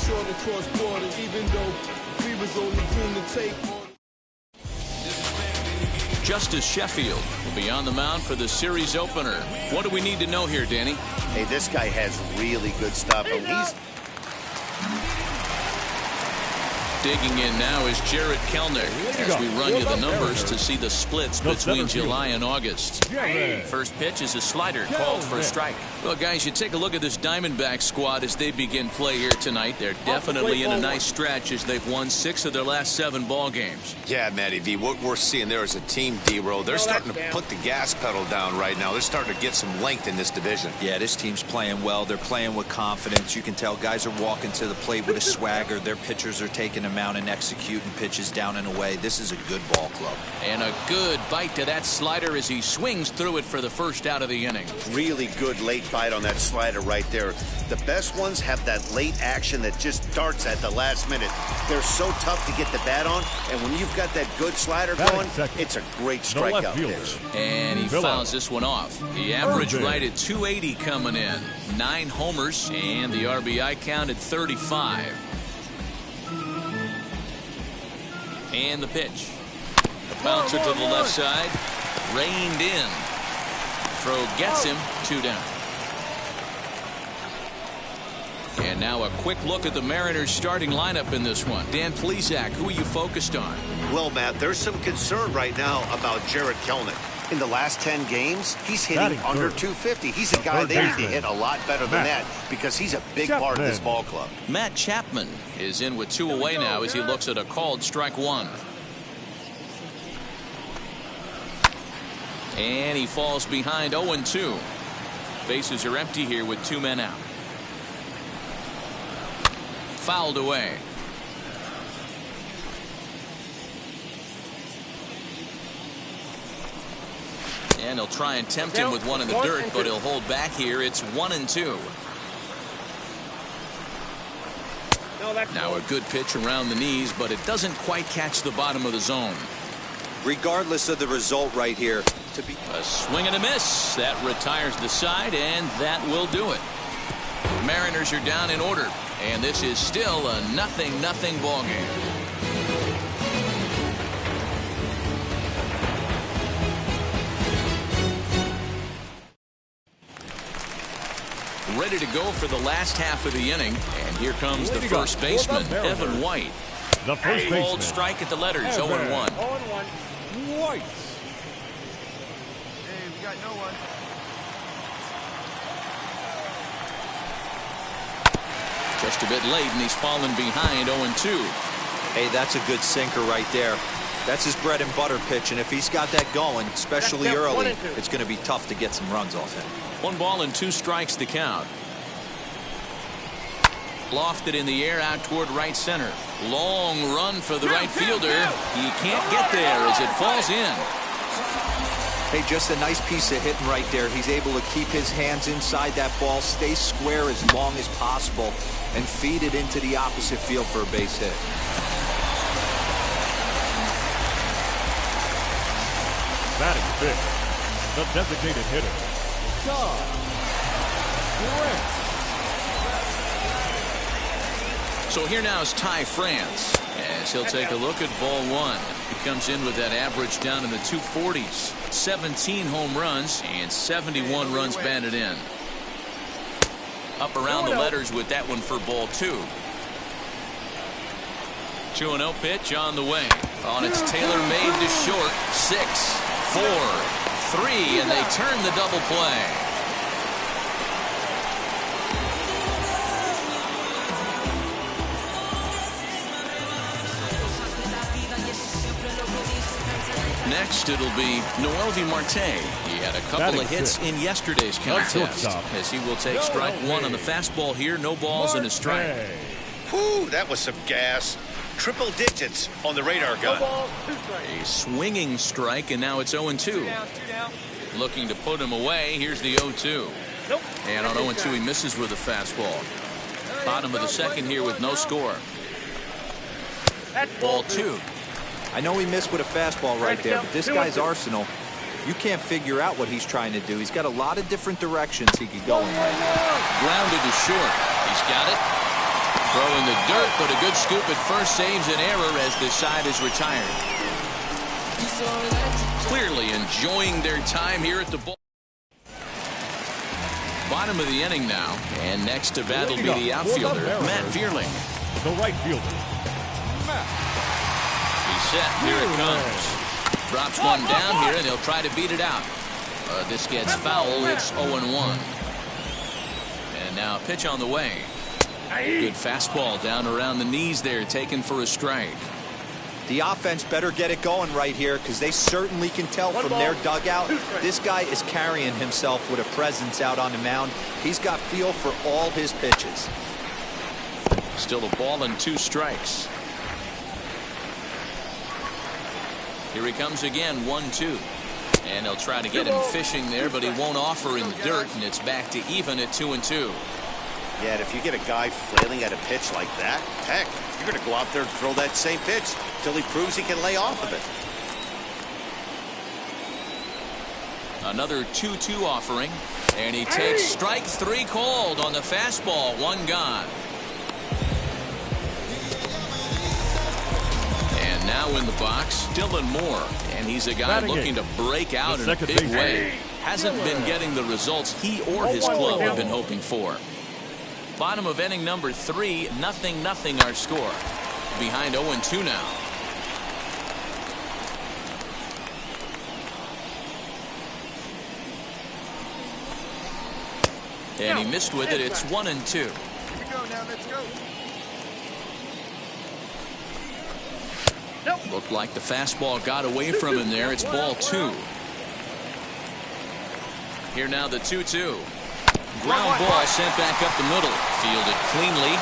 short across borders, even though we was only room to take. Justice Sheffield will be on the mound for the series opener. What do we need to know here, Danny? Hey, this guy has really good stuff. He's digging in now is Jarrett Kellner as we run you the numbers to see the splits between July and August. First pitch is a slider called for a strike. Well, guys, you take a look at this Diamondback squad as they begin play here tonight. They're definitely in a nice stretch as they've won 6 of their last 7 ball games. Yeah, Matty V, what we're seeing there is a team, D-Row. They're starting to put the gas pedal down right now. They're starting to get some length in this division. Yeah, this team's playing well. They're playing with confidence. You can tell guys are walking to the plate with a swagger. Their pitchers are taking them out and executing pitches down and away. This is a good ball club. And a good bite to that slider as he swings through it for the first out of the inning. really good late bite on that slider right there. The best ones have that late action that just darts at the last minute. They're so tough to get the bat on, and when you've got that good slider going, it's a great strikeout pitch. And he fouls this one off. The average right at 280 coming in. 9 homers, and the RBI count at 35. And the pitch. The bouncer to the left side. Reined in. Throw gets him. 2 down. And now a quick look at the Mariners starting lineup in this one. Dan Plesac, who are you focused on? Well, Matt, there's some concern right now about Jarrett Kellner. In the last 10 games, he's hitting under 250. He's a guy they need to hit a lot better than that because he's a big part of this ball club. Matt Chapman is in with 2 away now as he looks at a called strike 1. And he falls behind 0-2. Bases are empty here with 2 men out. Fouled away. And he'll try and tempt him with one in the dirt, but he'll hold back here. It's 1-2. Now a good pitch around the knees, but it doesn't quite catch the bottom of the zone. Regardless of the result right here, a swing and a miss. That retires the side, and that will do it. Mariners are down in order, and this is still a 0-0 ball game. Ready to go for the last half of the inning, and here comes the first baseman, Evan White. The first baseman. Hold strike at the letters, 0-1. 0-1. White. Hey, we got no one. Just a bit late, and he's fallen behind 0-2. hey, that's a good sinker right there. That's his bread and butter pitch, and if he's got that going, especially early, it's going to be tough to get some runs off him. 1 ball and 2 strikes to count. Lofted in the air out toward right center. Long run for the right fielder. He can't get there as it falls in. Hey, just a nice piece of hitting right there. He's able to keep his hands inside that ball, stay square as long as possible, and feed it into the opposite field for a base hit. Batting fifth, the designated hitter, John Grant. So here now is Ty France as he'll take a look at ball 1. He comes in with that average down in the 240s. 17 home runs and 71 runs batted in. Up around the letters with that one for ball 2. 2-0 pitch on the way. On its Taylor made to short. 6, 4, 3, and they turn the double play. Next, it'll be Noelvi Marte. He had a couple of hits in yesterday's contest as he will take strike 1 on the fastball here. No balls and a strike. Whew, that was some gas. Triple digits on the radar gun. A swinging strike, and now it's 0-2. Looking to put him away. Here's the 0-2. And on 0-2, he misses with a fastball. Bottom of the second here with no score. Ball 2. I know he missed with a fastball right there, but this guy's arsenal, you can't figure out what he's trying to do. He's got a lot of different directions he could go in right now. Grounded to short. He's got it. Throw in the dirt, but a good scoop at first saves an error as the side is retired. Clearly enjoying their time here at the ball. Bottom of the inning now, and next to bat will be the outfielder, Matt Vierling. The right fielder, Matt. He's set. Here it comes. Drops one down here, and he'll try to beat it out. This gets foul. It's 0-1. And now a pitch on the way. Good fastball down around the knees there, taken for a strike. The offense better get it going right here, because they certainly can tell from their dugout this guy is carrying himself with a presence out on the mound. He's got feel for all his pitches. Still a ball and 2 strikes. Here he comes again, 1-2. And they'll try to get him fishing there, but he won't offer in the dirt, and it's back to even at 2-2. Yeah, and if you get a guy flailing at a pitch like that, heck, you're going to go out there and throw that same pitch till he proves he can lay off of it. Another 2-2 offering, and he takes strike 3 called on the fastball. 1 gone. And now in the box, Dylan Moore, and he's a guy looking to break out in a big way. Hasn't been getting the results he or his club have been hoping for. Bottom of inning number 3, 0-0 our score. Behind 0-2 now. And he missed with it. It's 1-2. Here we go now. Let's go. Looked like the fastball got away from him there. It's ball 2. Here now the 2-2. Ground ball sent back up the middle. Fielded cleanly.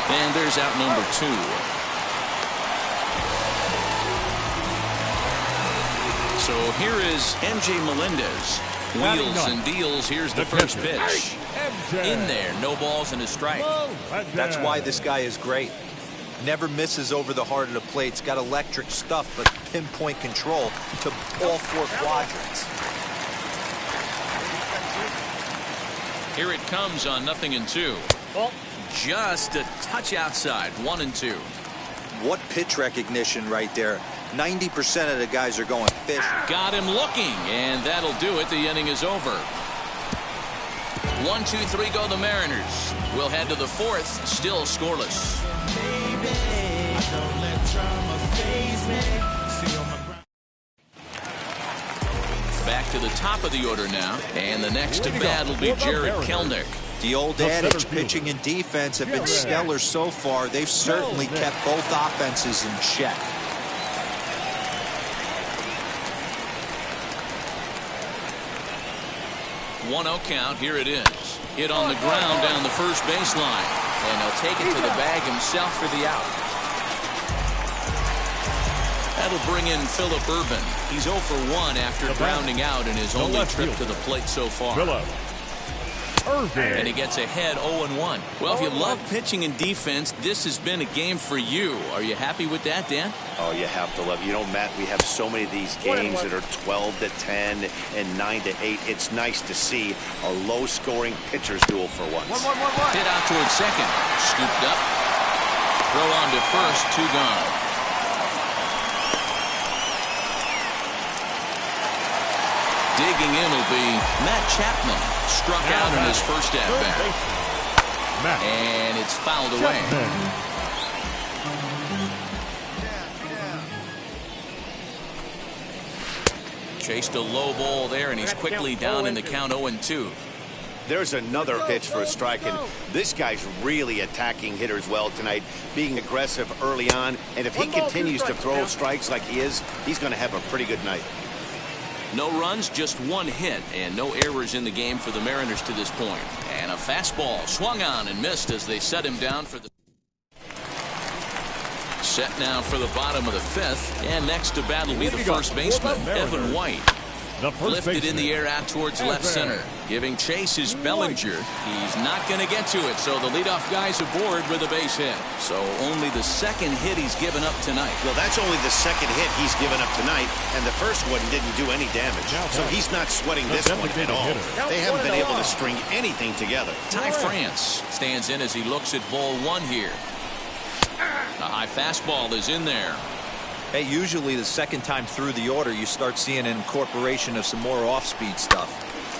And there's out number 2. So here is MJ Melendez. Wheels and deals. Here's the first pitch. In there. No balls and a strike. That's why this guy is great. Never misses over the heart of the plate. He's got electric stuff, but pinpoint control to all 4 quadrants. Here it comes on 0-2. Just a touch outside. 1-2. What pitch recognition right there. 90% of the guys are going fish. Got him looking, and that'll do it. The inning is over. 1, 2, 3 go the Mariners. We'll head to the 4th, still scoreless. Back to the top of the order now, and the next to bat will be Jared Kelnick. The old adage, pitching and defense have been stellar so far. They've certainly kept both offenses in check. One-0 count. Here it is. Hit on the ground down the first baseline, and he'll take it to the bag himself for the out. That'll bring in Phillip Ervin. He's 0 for 1 after grounding out in his only trip to the plate so far. And he gets ahead 0-1. Well, if you love pitching and defense, this has been a game for you. Are you happy with that, Dan? Oh, you have to love it. You know, Matt, we have so many of these games that are 12-10 and 9-8. It's nice to see a low-scoring pitcher's duel for once. Hit out towards second. Scooped up. Throw on to first. 2 gone. Digging in will be Matt Chapman. Struck out in his first at-bat. And it's fouled away. Chased a low ball there, and he's quickly down in the count 0-2. There's another pitch for a strike, and this guy's really attacking hitters well tonight, being aggressive early on. And if he continues to throw strikes like he is, he's going to have a pretty good night. No runs, just 1 hit, and no errors in the game for the Mariners to this point. And a fastball swung on and missed as they set him down for the... Set now for the bottom of the 5th, and next to bat will be the first baseman, Evan White. Lifted in the air out towards left center. Giving chase is Bellinger. He's not going to get to it, so the leadoff guy's aboard with a base hit. So only the second hit he's given up tonight. Well, that's only the second hit he's given up tonight, and the first one didn't do any damage. So he's not sweating this one at all. They haven't been able to string anything together. Ty France stands in as he looks at ball one here. A high fastball is in there. Hey, usually the second time through the order, you start seeing an incorporation of some more off-speed stuff.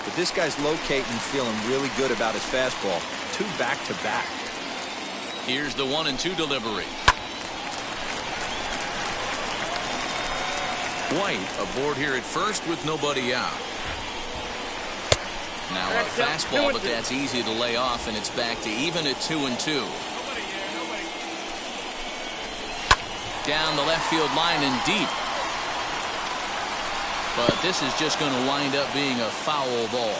But this guy's locating and feeling really good about his fastball. 2 back-to-back. Here's the 1-2 delivery. White aboard here at first with nobody out. Now a fastball, but that's easy to lay off, and it's back to even at 2-2. Down the left field line and deep. But this is just going to wind up being a foul ball.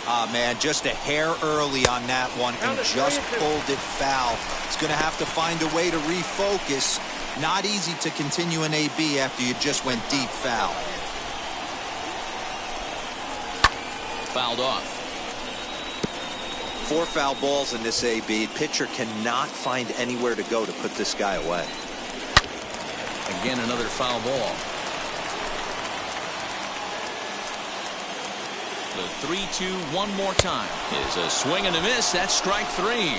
Ah, man, just a hair early on that one and just pulled it foul. It's going to have to find a way to refocus. Not easy to continue an AB after you just went deep foul. Fouled off. 4 foul balls in this AB. Pitcher cannot find anywhere to go to put this guy away. Again, another foul ball. The 3-2 one more time is a swing and a miss. That's strike 3.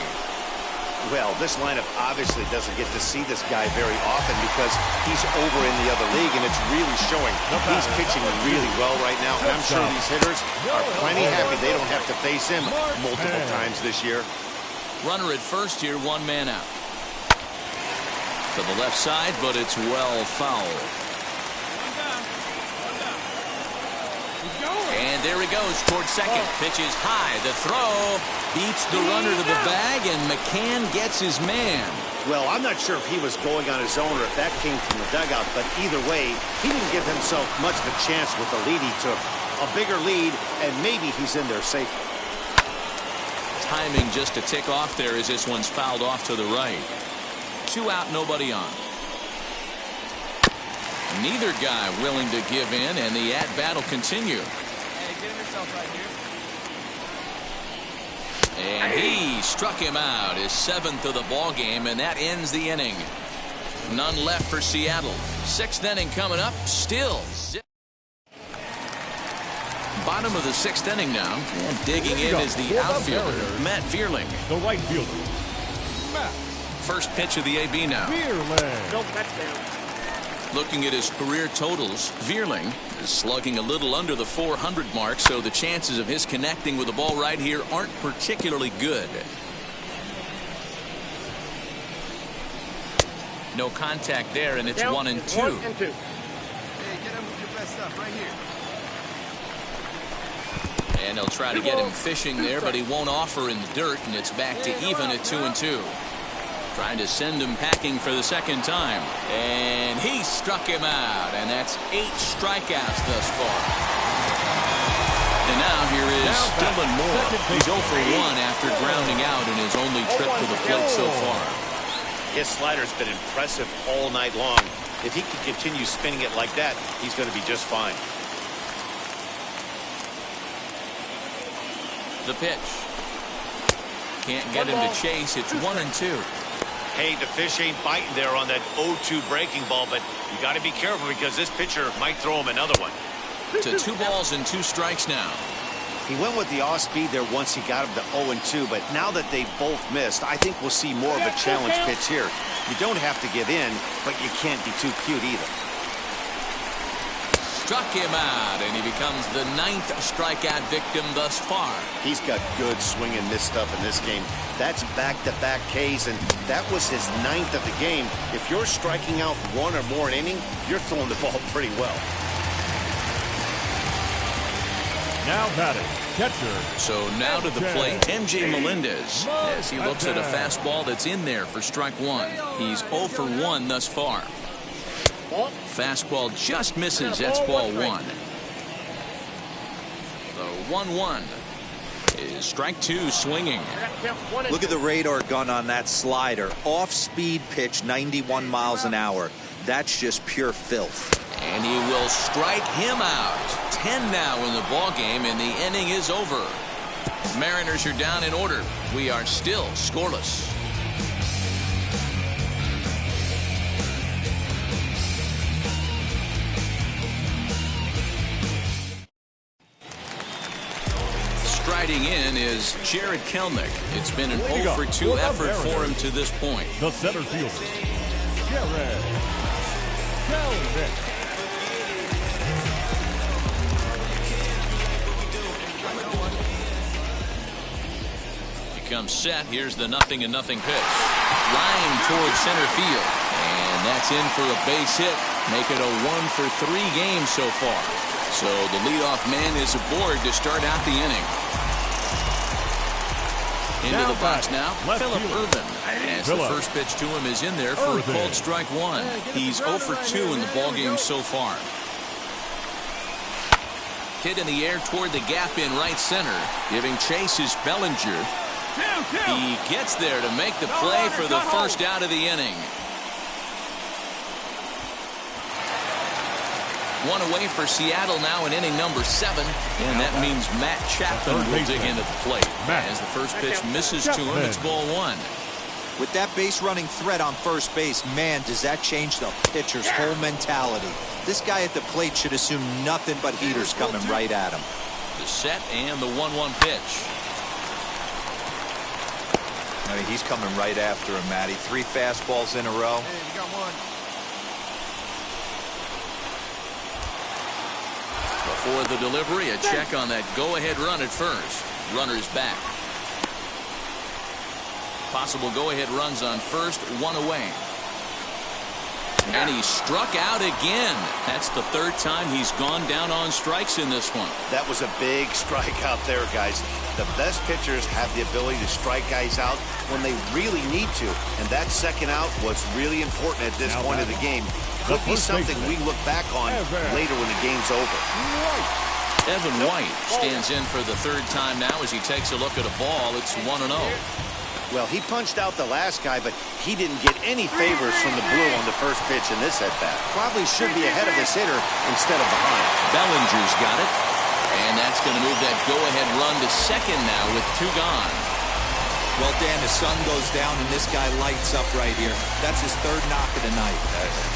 Well, this lineup obviously doesn't get to see this guy very often because he's over in the other league, and it's really showing. He's pitching really well right now, and I'm sure these hitters are plenty happy they don't have to face him multiple times this year. Runner at first here, 1 man out. To the left side, but it's well fouled. And there he goes towards second. Pitch is high. The throw beats the runner to the bag, and McCann gets his man. Well, I'm not sure if he was going on his own or if that came from the dugout, but either way, he didn't give himself much of a chance with the lead he took. A bigger lead, and maybe he's in there safely. Timing just a tick off there as this one's fouled off to the right. 2 out, nobody on. Neither guy willing to give in, and the at-bat will continue. Hey, get him yourself right here. And he struck him out, his 7th of the ball game, and that ends the inning. None left for Seattle. 6th inning coming up, still bottom of the 6th inning now, and digging in is the outfielder, Matt Vierling. The right fielder, Matt. First pitch of the AB now. Vierling. No touchdown. Looking at his career totals, Vierling is slugging a little under the 400 mark, so the chances of his connecting with the ball right here aren't particularly good. No contact there, and it's 1-2. 1-2. Hey, get him with your best stuff right here. And they'll try to get him fishing there, but he won't offer in the dirt, and it's back to even at 2-2. Trying to send him packing for the second time. And he struck him out, and that's 8 strikeouts thus far. And now here is Dylan Moore. He's 0 for 1 after grounding out in his only trip to the plate so far. His slider's been impressive all night long. If he can continue spinning it like that, he's going to be just fine. The pitch. Can't get him to chase. It's 1-2. Hey, the fish ain't biting there on that 0-2 breaking ball, but you got to be careful because this pitcher might throw him another one. To 2 balls and 2 strikes now. He went with the off speed there once he got him to 0-2, but now that they both missed, I think we'll see more of a challenge pitch here. You don't have to give in, but you can't be too cute either. Struck him out, and he becomes the 9th strikeout victim thus far. He's got good swing and miss stuff in this game. That's back-to-back Ks, and that was his 9th of the game. If you're striking out 1 or more an inning, you're throwing the ball pretty well. Now batting, catcher. So now to the plate, MJ Melendez, as he looks at a fastball that's in there for strike 1. He's 0 for 1 thus far. Fastball just misses. That's ball 1. The 1-1. is strike two swinging. Look at the radar gun on that slider. Off-speed pitch, 91 miles an hour. That's just pure filth. And he will strike him out. 10 now in the ball game, and the inning is over. Mariners are down in order. We are still scoreless. Striding in is Jared Kelenic. It's been an 0 for 2 effort for him to this point. The center fielder, Jared Kelenic. Comes set. Here's the 0-0 pitch. Line towards center field. And that's in for a base hit. Make it a 1 for 3 game so far. So the leadoff man is aboard to start out the inning. Into the box now, Phillip Ervin. As the first pitch to him is in there for a called strike one. He's 0 for 2 in the ballgame so far. Hit in the air toward the gap in right center. Giving chase is Bellinger. He gets there to make the play for the first out of the inning. One away for Seattle now in inning number 7. And that means Matt Chapman will dig into the plate. As the first pitch misses to him, it's ball 1. With that base running threat on first base, man, does that change the pitcher's whole mentality. This guy at the plate should assume nothing but heaters coming right at him. The set and the 1-1 pitch. I mean, he's coming right after him, Matty. 3 fastballs in a row. Hey, you got one. Before the delivery, a check on that go-ahead run at first. Runner's back. Possible go-ahead runs on first, 1 away. And he struck out again. That's the 3rd time he's gone down on strikes in this one. That was a big strike out there, guys. The best pitchers have the ability to strike guys out when they really need to. And that second out was really important at this point of the game. Could be something we look back on later when the game's over. Evan White stands in for the 3rd time now as he takes a look at a ball. It's 1-0. Well, he punched out the last guy, but he didn't get any favors from the blue on the first pitch in this at-bat. Probably should be ahead of this hitter instead of behind. Bellinger's got it. And that's going to move that go-ahead run to second now with 2 gone. Well, Dan, the sun goes down and this guy lights up right here. That's his 3rd knock of the night.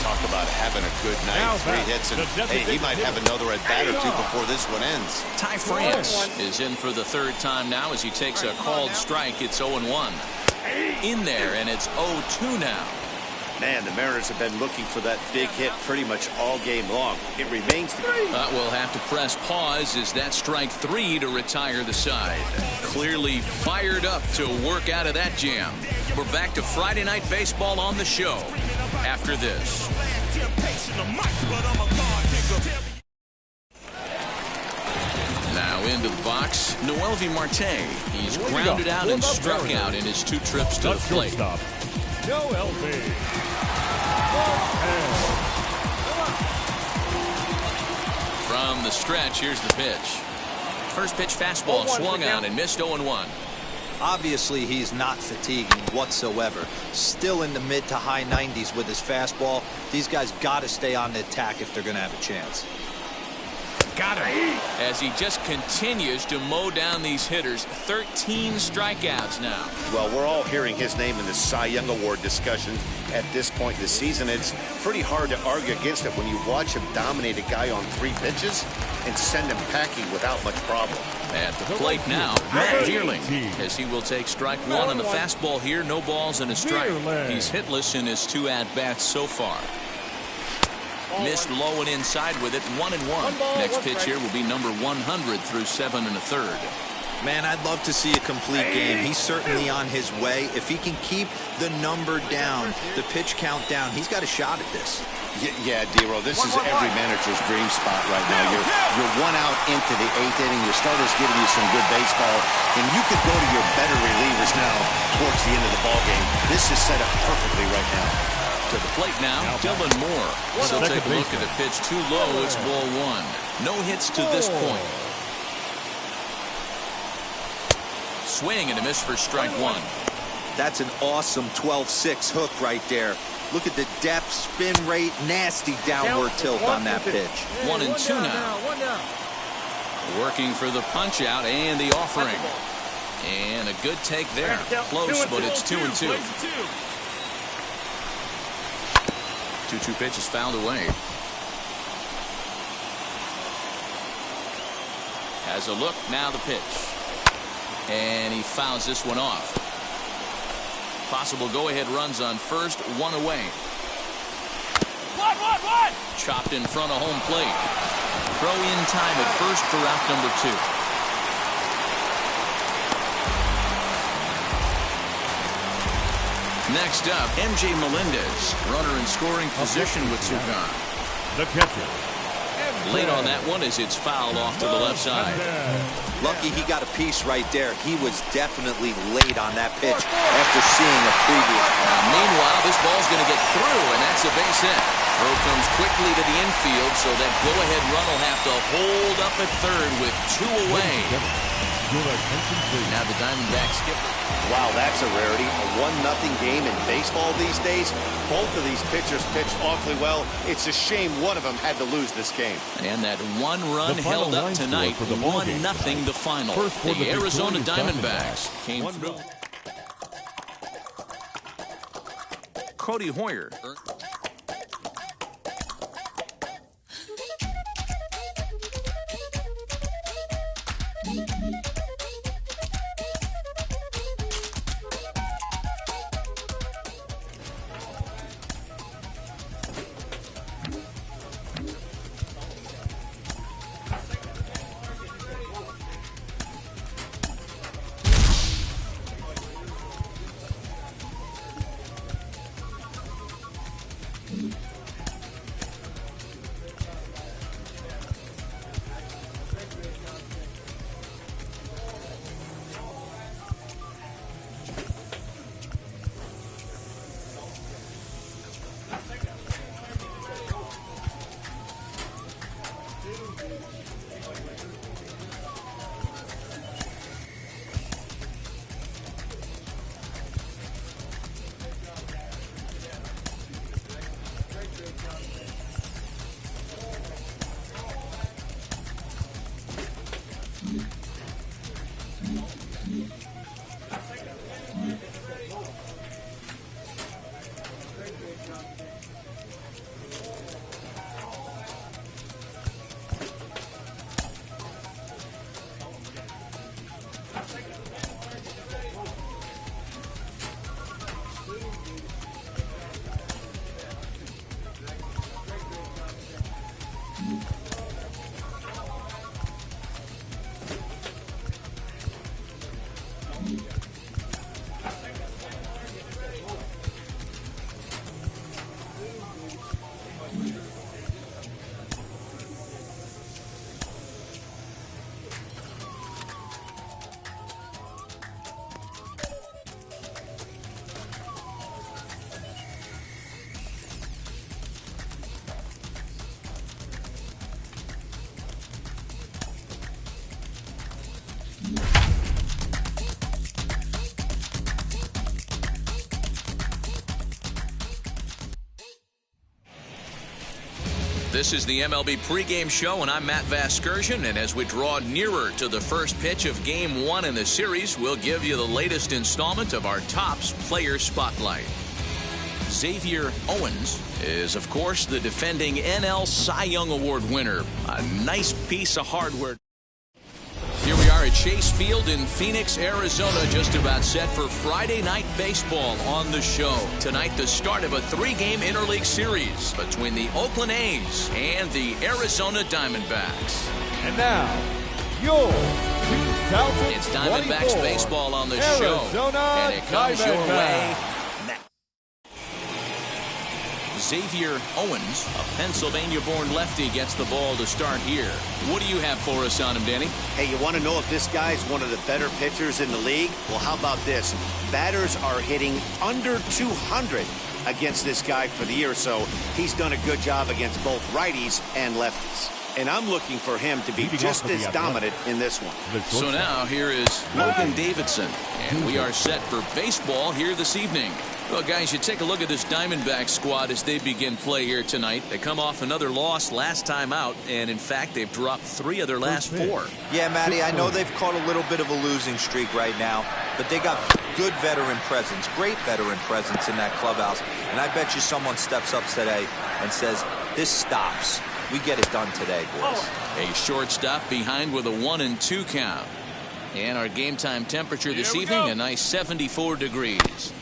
Talk about having a good night. 3 hits, and hey, he might have another at-bat or 2 before this one ends. Ty France is in for the 3rd time now as he takes a called strike. It's 0-1. In there, and it's 0-2 now. Man, the Mariners have been looking for that big hit pretty much all game long. It remains to be. We'll have to press pause as that strike 3 to retire the side. Clearly fired up to work out of that jam. We're back to Friday Night Baseball on the show after this. Now into the box, Noelvi Marte. He's grounded out and struck out in his 2 trips to the plate. From the stretch, here's the pitch. First pitch fastball swung on and missed 0-1. Obviously, he's not fatiguing whatsoever. Still in the mid to high 90s with his fastball. These guys got to stay on the attack if they're going to have a chance. Got him. As he just continues to mow down these hitters. 13 strikeouts now. Well, we're all hearing his name in the Cy Young Award discussion at this point in the season. It's pretty hard to argue against it when you watch him dominate a guy on 3 pitches and send him packing without much problem. At the plate now, Matt Vierling, as he will take strike 1 on the fastball here. No balls and a strike. He's hitless in his 2 at-bats so far. Missed low and inside with it. 1-1. Next pitch here will be number 100 through 7 1/3. Man, I'd love to see a complete game. He's certainly on his way. If he can keep the number down, the pitch count down, he's got a shot at this. Yeah, D-Roll, this is every manager's dream spot right now. You're 1 out into the 8th inning. Your starter's giving you some good baseball, and you could go to your better relievers now towards the end of the ballgame. This is set up perfectly right now. To the plate now, Dylan Moore. He'll take a look at the pitch too low. It's ball 1. No hits to this point. swing and a miss for strike one. That's an awesome 12-6 hook right there. Look at the depth, spin rate, nasty downward tilt on that pitch. 1-2 now. Working for the punch out and the offering. And a good take there. Close, but it's 2-2. 2-2 pitch is fouled away. Has a look, now the pitch. And he fouls this one off. Possible go-ahead runs on first, one away. Chopped in front of home plate. Throw in time at first for out number 2. Next up, MJ Melendez, runner in scoring position with 2 gone. The catcher. Late on that one as it's fouled off to the left side. Lucky he got a piece right there. He was definitely late on that pitch after seeing a previous one. Meanwhile, this ball's going to get through, and that's a base hit. Throw comes quickly to the infield, so that go-ahead run will have to hold up at third with 2 away. Now the Diamondbacks skipper. Wow, that's a rarity. A 1-0 game in baseball these days. Both of these pitchers pitched awfully well. It's a shame one of them had to lose this game. And that 1 run held up tonight. 1-0 the final. The Arizona Diamondbacks came through. Cody Hoyer. This is the MLB pregame show, and I'm Matt Vasgersian. And as we draw nearer to the first pitch of Game 1 in the series, we'll give you the latest installment of our Topps Player Spotlight. Xavier Owens is, of course, the defending NL Cy Young Award winner. A nice piece of hardware. Here we are at Chase Field in Phoenix, Arizona, just about set for Friday Night Baseball on the show. Tonight, the start of a 3-game interleague series between the Oakland A's and the Arizona Diamondbacks. And now, your 2024 It's Diamondbacks baseball on the show, and it comes your way. Xavier Owens, a Pennsylvania-born lefty, gets the ball to start here. What do you have for us on him, Danny? Hey, you want to know if this guy's one of the better pitchers in the league? Well, how about this? Batters are hitting under 200 against this guy for the year, so he's done a good job against both righties and lefties. And I'm looking for him to be just as dominant in this one. So now here is Logan Davidson, and we are set for baseball here this evening. Well, guys, you take a look at this Diamondback squad as they begin play here tonight. They come off another loss last time out, and in fact, they've dropped 3 of their last 4. Yeah, Matty, I know they've caught a little bit of a losing streak right now, but they got good veteran presence, great veteran presence in that clubhouse. And I bet you someone steps up today and says, this stops. We get it done today, boys. A shortstop behind with a 1-2 count. And our game time temperature this evening, a nice 74 degrees.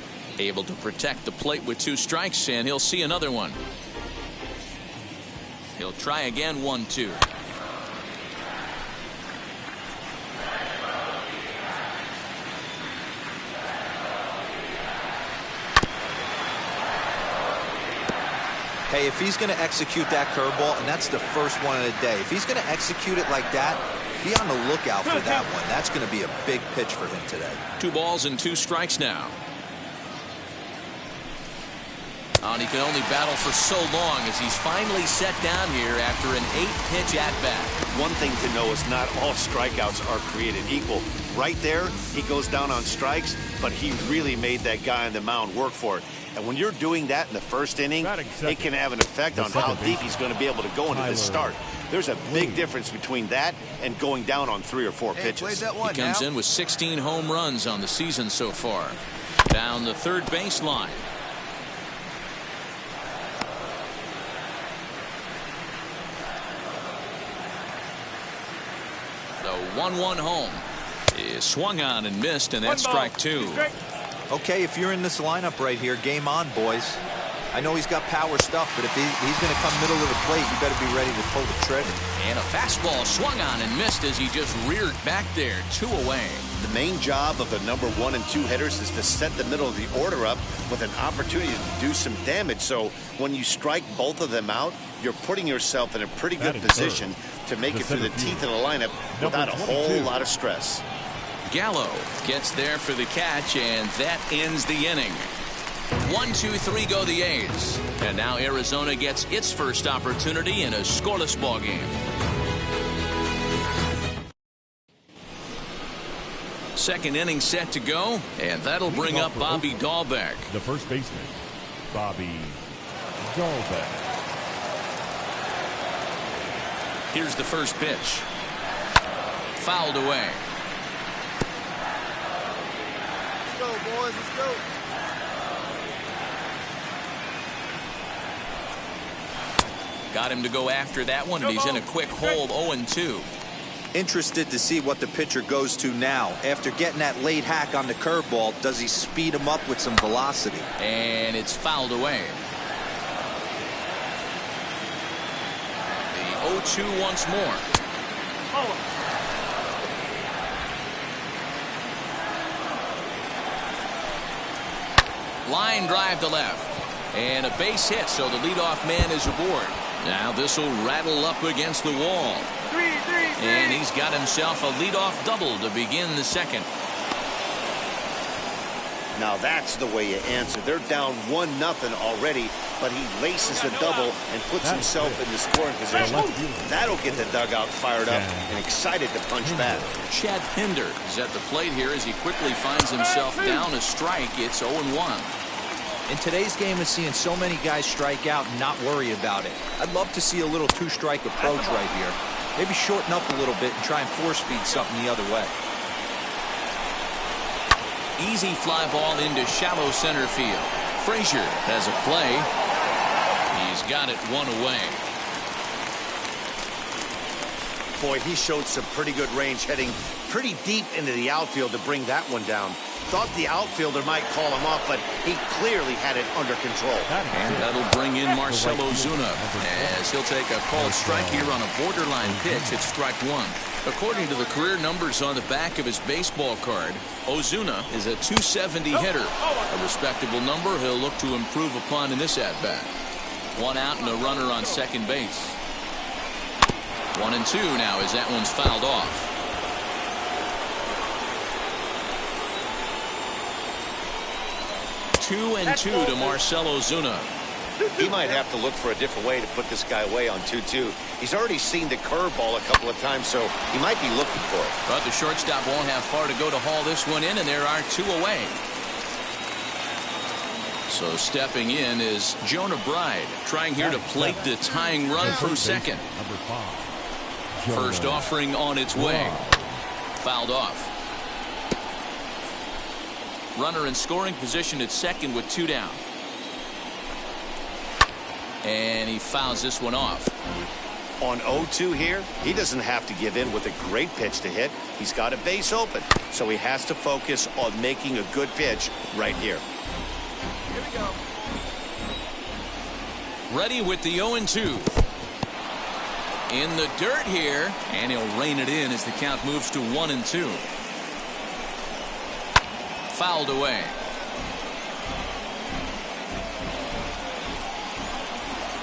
Able to protect the plate with 2 strikes, and he'll see another one. He'll try again, 1-2. Hey, if he's going to execute that curveball, and that's the first one of the day, if he's going to execute it like that, be on the lookout for that one. That's going to be a big pitch for him today. 2 balls and 2 strikes now. And he can only battle for so long as he's finally set down here after an 8-pitch at-bat. One thing to know is not all strikeouts are created equal. Right there, he goes down on strikes, but he really made that guy on the mound work for it. And when you're doing that in the first inning, it can have an effect on how deep he's going to be able to go into this start. There's a big difference between that and going down on 3 or 4 pitches. He comes in with 16 home runs on the season so far. Down the third baseline. The 1-1 home is swung on and missed, and that's strike 2. Okay, if you're in this lineup right here, game on, boys. I know he's got power stuff, but if he's going to come middle of the plate, you better be ready to pull the trigger. And a fastball swung on and missed as he just reared back there. 2 away. The main job of the number 1 and 2 hitters is to set the middle of the order up with an opportunity to do some damage. So when you strike both of them out, you're putting yourself in a pretty good position to make it through the teeth of the lineup without a whole lot of stress. Gallo gets there for the catch, and that ends the inning. 1, 2, 3 go the A's. And now Arizona gets its first opportunity in a scoreless ball game. Second inning set to go, and that'll bring up Bobby Dahlbeck. The first baseman, Bobby Dahlbeck. Here's the first pitch. Fouled away. Let's go, boys. Let's go. Got him to go after that one, and he's in a quick hole, 0-2. Interested to see what the pitcher goes to now. After getting that late hack on the curveball, does he speed him up with some velocity? And it's fouled away. The 0-2 once more. Line drive to left. And a base hit, so the leadoff man is aboard. Now this will rattle up against the wall. And he's got himself a leadoff double to begin the second. Now that's the way you answer. They're down 1-0 already, but he laces the double and puts himself in the scoring position. That'll get the dugout fired up and excited to punch back. Chad Pinder is at the plate here as he quickly finds himself down a strike. It's 0-1. In today's game of seeing so many guys strike out and not worry about it, I'd love to see a little 2-strike approach right here. Maybe shorten up a little bit and try and force-feed something the other way. Easy fly ball into shallow center field. Frazier has a play. He's got it 1 away. Boy, he showed some pretty good range, heading pretty deep into the outfield to bring that one down. Thought the outfielder might call him off, but he clearly had it under control. And that'll bring in Marcell Ozuna as he'll take a called strike here on a borderline pitch at strike 1. According to the career numbers on the back of his baseball card, Ozuna is a .270 hitter. A respectable number he'll look to improve upon in this at-bat. 1 out and a runner on second base. 1-2 now as that one's fouled off. 2-2 to Marcell Ozuna. He might have to look for a different way to put this guy away on 2-2. He's already seen the curveball a couple of times, so he might be looking for it. But the shortstop won't have far to go to haul this one in, and there are 2 away. So stepping in is Jonah Bride, trying here to plate the tying run from second. First offering on its way. Fouled off. Runner in scoring position at second with 2 down. And he fouls this one off. On 0-2 here, he doesn't have to give in with a great pitch to hit. He's got a base open, so he has to focus on making a good pitch right here. Here we go. Ready with the 0-2. In the dirt here, and he'll rein it in as the count moves to 1-2. Fouled away.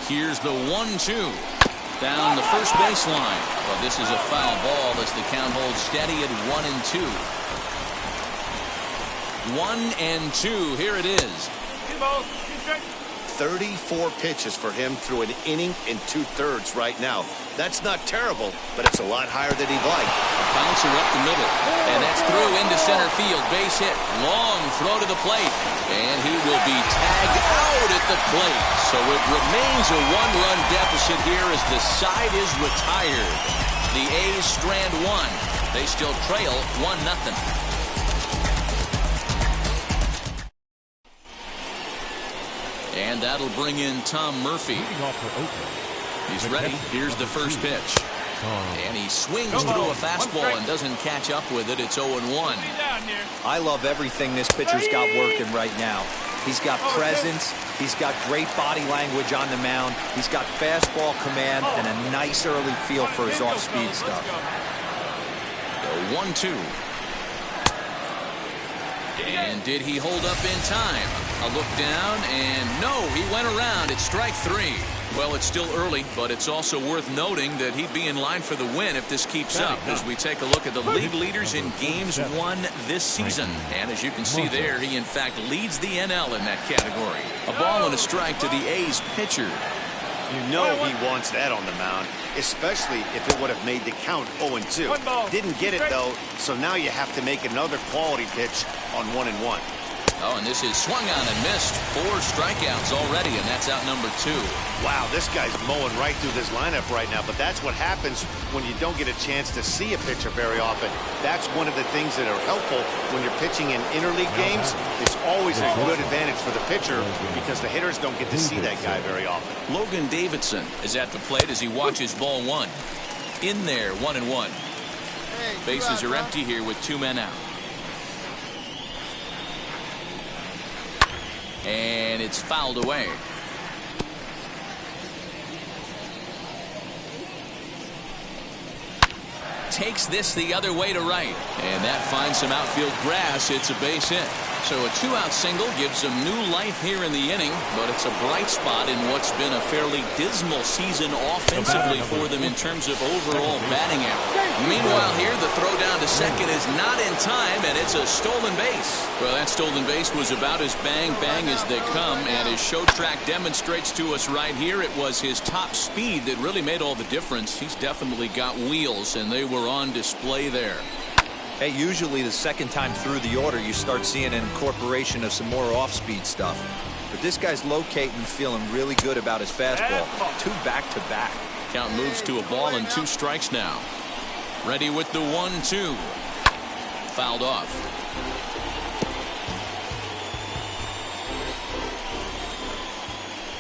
Here's the 1-2. Down the first baseline. Well, this is a foul ball as the count holds steady at 1-2. 1-2. Here it is. 34 pitches for him through an inning and 2/3 right now. That's not terrible, but it's a lot higher than he'd like. Bouncer up the middle, and that's through into center field. Base hit. Long throw to the plate, and he will be tagged out at the plate. So it remains a 1-run deficit here as the side is retired. The A's strand 1. They still trail 1-0. And that'll bring in Tom Murphy. He's ready. Here's the first pitch. And he swings through a fastball and doesn't catch up with it. It's 0-1. I love everything this pitcher's got working right now. He's got presence. He's got great body language on the mound. He's got fastball command and a nice early feel for his off-speed stuff. The 1-2. And did he hold up in time? A look down, and no, he went around. It's strike 3. Well, it's still early, but it's also worth noting that he'd be in line for the win if this keeps up as we take a look at the league leaders in games won this season. And as you can see there, he in fact leads the NL in that category. A ball and a strike to the A's pitcher. You know he wants that on the mound, especially if it would have made the count 0-2. Didn't get it, though, so now you have to make another quality pitch on 1-1. Oh, and this is swung on and missed. 4 strikeouts already, and that's out number 2. Wow, this guy's mowing right through this lineup right now, but that's what happens when you don't get a chance to see a pitcher very often. That's one of the things that are helpful when you're pitching in interleague games. It's always a good advantage for the pitcher because the hitters don't get to see that guy very often. Logan Davidson is at the plate as he watches ball 1. In there, 1-1. Bases are empty here with 2 men out. And it's fouled away. Takes this the other way to right. And that finds some outfield grass. It's a base hit. So a 2-out single gives them new life here in the inning, but it's a bright spot in what's been a fairly dismal season offensively for them in terms of overall batting average. Meanwhile here, the throw down to second is not in time, and it's a stolen base. Well, that stolen base was about as bang-bang as they come, and as Show Track demonstrates to us right here, it was his top speed that really made all the difference. He's definitely got wheels, and they were on display there. Hey, usually the second time through the order, you start seeing an incorporation of some more off-speed stuff. But this guy's locating, feeling really good about his fastball. 2 back-to-back. Count moves to a ball and 2 strikes now. Ready with the 1-2. Fouled off.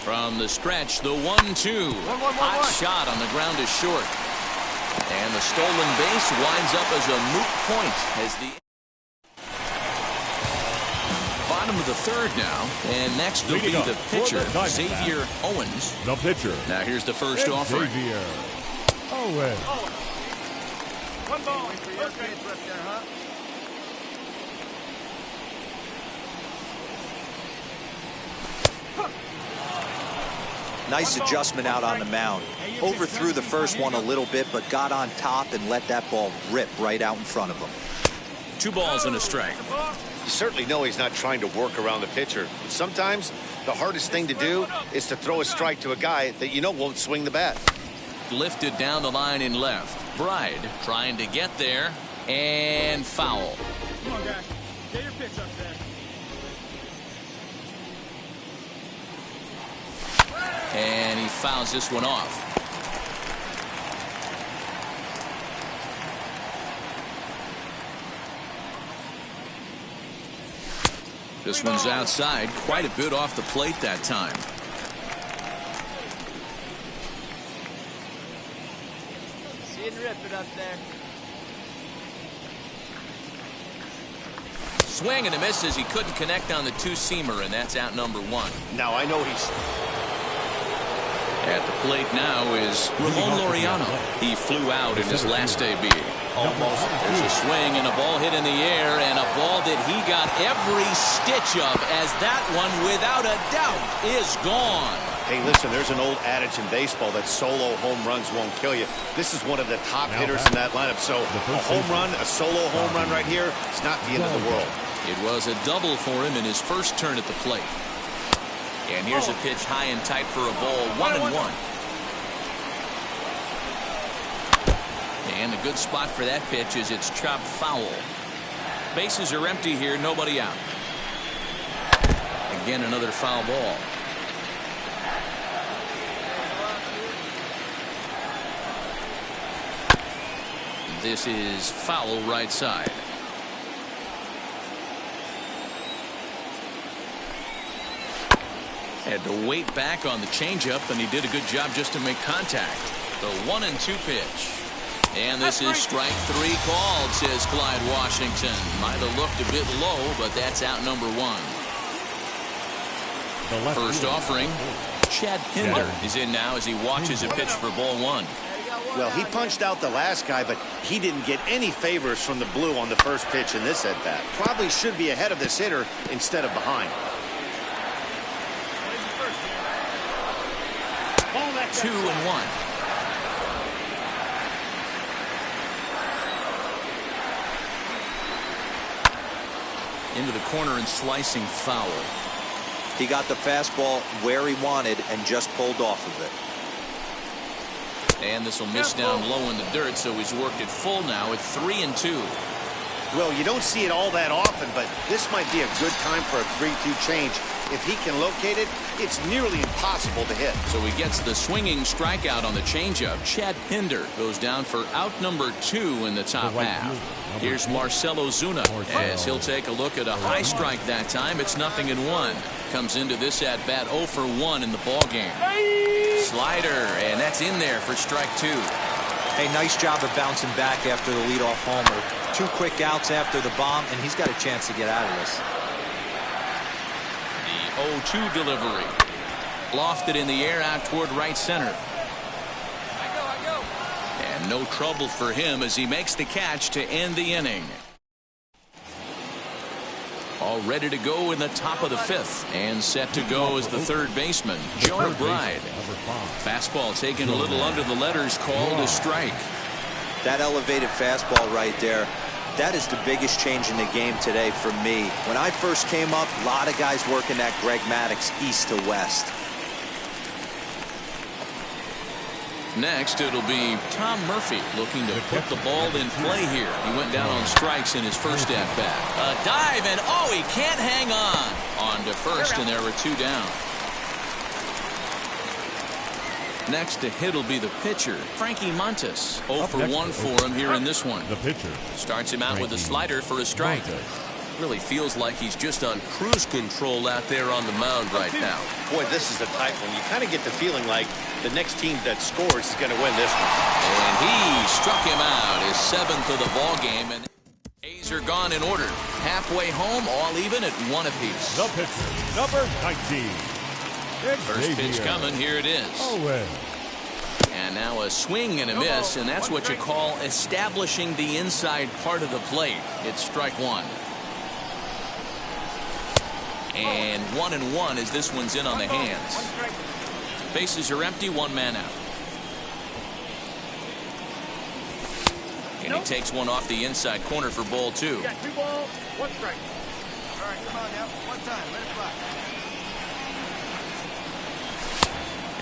From the stretch, the 1-2. Hot shot on the ground is short. And the stolen base winds up as a moot point as the bottom of the 3rd now. And next will be the pitcher, Xavier Owens. The pitcher. Now here's the first offering. Xavier Owens. 1 ball. Okay, it's left there, huh? Nice adjustment out on the mound. Overthrew the first one a little bit, but got on top and let that ball rip right out in front of him. 2 balls and a strike. You certainly know he's not trying to work around the pitcher. But sometimes The hardest thing to do is to throw a strike to a guy that you know won't swing the bat. Lifted down the line in left. Bride trying to get there, and foul. Come on, guys. Get your pitch up there. And he fouls this one off. This one's outside, quite a bit off the plate that time. See and rip it up there. Swing and a miss as he couldn't connect on the two-seamer, and that's out number one. Now, I know he's... At the plate now is Ramon Laureano. He flew out in his last debut. Almost. There's a swing and a ball hit in the air, and a ball that he got every stitch of, as that one, without a doubt, is gone. Hey, listen, there's an old adage in baseball that solo home runs won't kill you. This is one of the top hitters in that lineup. So a home run, a solo home run right here, it's not the end of the world. It was a double for him in his first turn at the plate. And here's a pitch high and tight for a ball, 1-1. And the good spot for that pitch is it's chopped foul. Bases are empty here, nobody out. Again, another foul ball. This is foul right side. Had to wait back on the changeup, and he did a good job just to make contact. The 1-2 pitch. And this is strike three called, says Clyde Washington. Might have looked a bit low, but that's out number one. First offering, Chad Pinder is in now as he watches a pitch for ball one. Well, he punched out the last guy, but he didn't get any favors from the blue on the first pitch in this at-bat. Probably should be ahead of this hitter instead of behind. 2-1. Into the corner and slicing foul. He got the fastball where he wanted and just pulled off of it. And this will miss down low in the dirt, so he's worked it full now at 3-2. Well, you don't see it all that often, but this might be a good time for a 3-2 change. If he can locate it, it's nearly impossible to hit. So he gets the swinging strikeout on the changeup. Chad Pinder goes down for out number 2 in the top half. Here's Marcelo Zuna as he'll take a look at a high strike that time. It's 0-1. Comes into this at bat 0 for 1 in the ball game. Slider, and that's in there for strike 2. Hey, nice job of bouncing back after the leadoff homer. 2 quick outs after the bomb, and he's got a chance to get out of this. The 0-2 delivery. Lofted in the air out toward right center. And no trouble for him as he makes the catch to end the inning. All ready to go in the top of the 5th. And set to go as the third baseman, Jonah Bride. Fastball taken a little under the letters, called a strike. That elevated fastball right there, that is the biggest change in the game today for me. When I first came up, a lot of guys working that Greg Maddux east to west. Next, it'll be Tom Murphy looking to put the ball in play here. He went down on strikes in his first at-bat. A dive, and he can't hang on to first, and there were 2 down. Next to hit will be the pitcher, Frankie Montes. 0 for 1 for him here in this one. The pitcher starts him out with a slider for a strike. Really feels like he's just on cruise control out there on the mound right now. Boy, this is a tight one. You kind of get the feeling like the next team that scores is going to win this one. And he struck him out, his 7th of the ball game, and A's are gone in order. Halfway home, all even at 1 apiece. The pitcher, number 19. First pitch coming, here it is. And now a swing and a miss, and that's what you call establishing the inside part of the plate. It's strike 1. And 1-1 as this one's in on the hands. Bases are empty, 1 man out. And he takes one off the inside corner for ball 2. You got 2 balls, 1 strike. All right, come on now. One time, let it fly.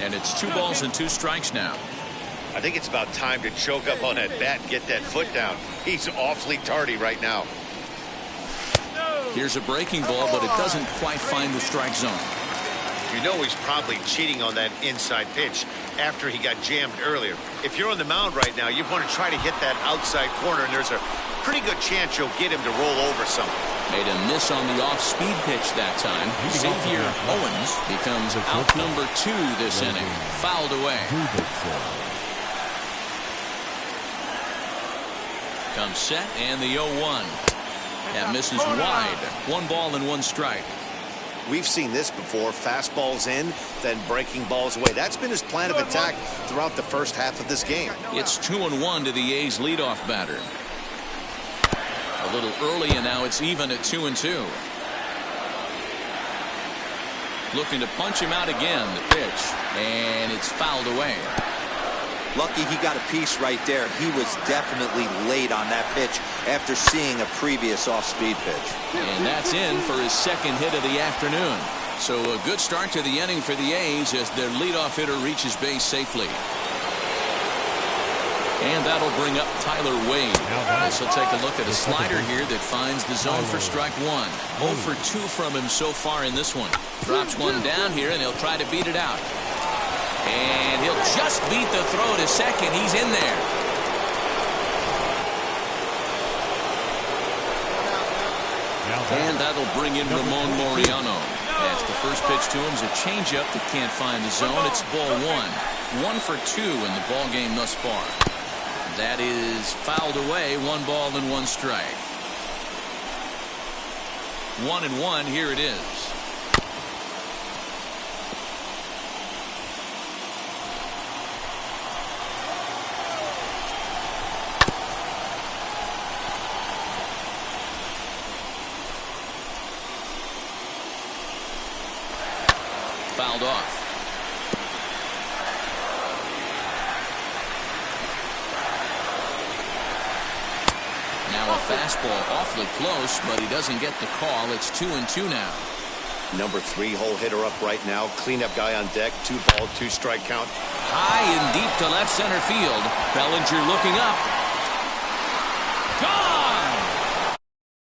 And it's 2 balls and 2 strikes now. I think it's about time to choke up on that bat and get that foot down. He's awfully tardy right now. Here's a breaking ball, but it doesn't quite find the strike zone. You know he's probably cheating on that inside pitch after he got jammed earlier. If you're on the mound right now, you want to try to hit that outside corner, and there's a pretty good chance you'll get him to roll over something. Made a miss on the off-speed pitch that time. Xavier Owens becomes out number 2 this inning. Fouled away. Comes set, and the 0-1. That misses wide. 1 ball and 1 strike. We've seen this before. Fastballs in, then breaking balls away. That's been his plan of attack throughout the first half of this game. It's 2-1 to the A's leadoff batter. A little early, and now it's even at 2-2. Looking to punch him out again. The pitch, and it's fouled away. Lucky he got a piece right there. He was definitely late on that pitch after seeing a previous off-speed pitch. And that's in for his 2nd hit of the afternoon. So a good start to the inning for the A's as their leadoff hitter reaches base safely. And that'll bring up Tyler Wade. As he'll take a look at a slider here that finds the zone for strike 1. 0 for 2 from him so far in this one. Drops one down here, and he'll try to beat it out. And he'll just beat the throw to second. He's in there. And that'll bring in Ramon Laureano. As the first pitch to him is a changeup that can't find the zone. It's ball 1. 1 for 2 in the ball game thus far. That is fouled away. 1 ball and 1 strike. 1-1. Here it is. Fouled off. Now a fastball awfully close, but he doesn't get the call. It's 2-2 now. Number 3 hole hitter up right now. Cleanup guy on deck. 2 ball, 2 strike count. High and deep to left center field. Bellinger looking up. Gone!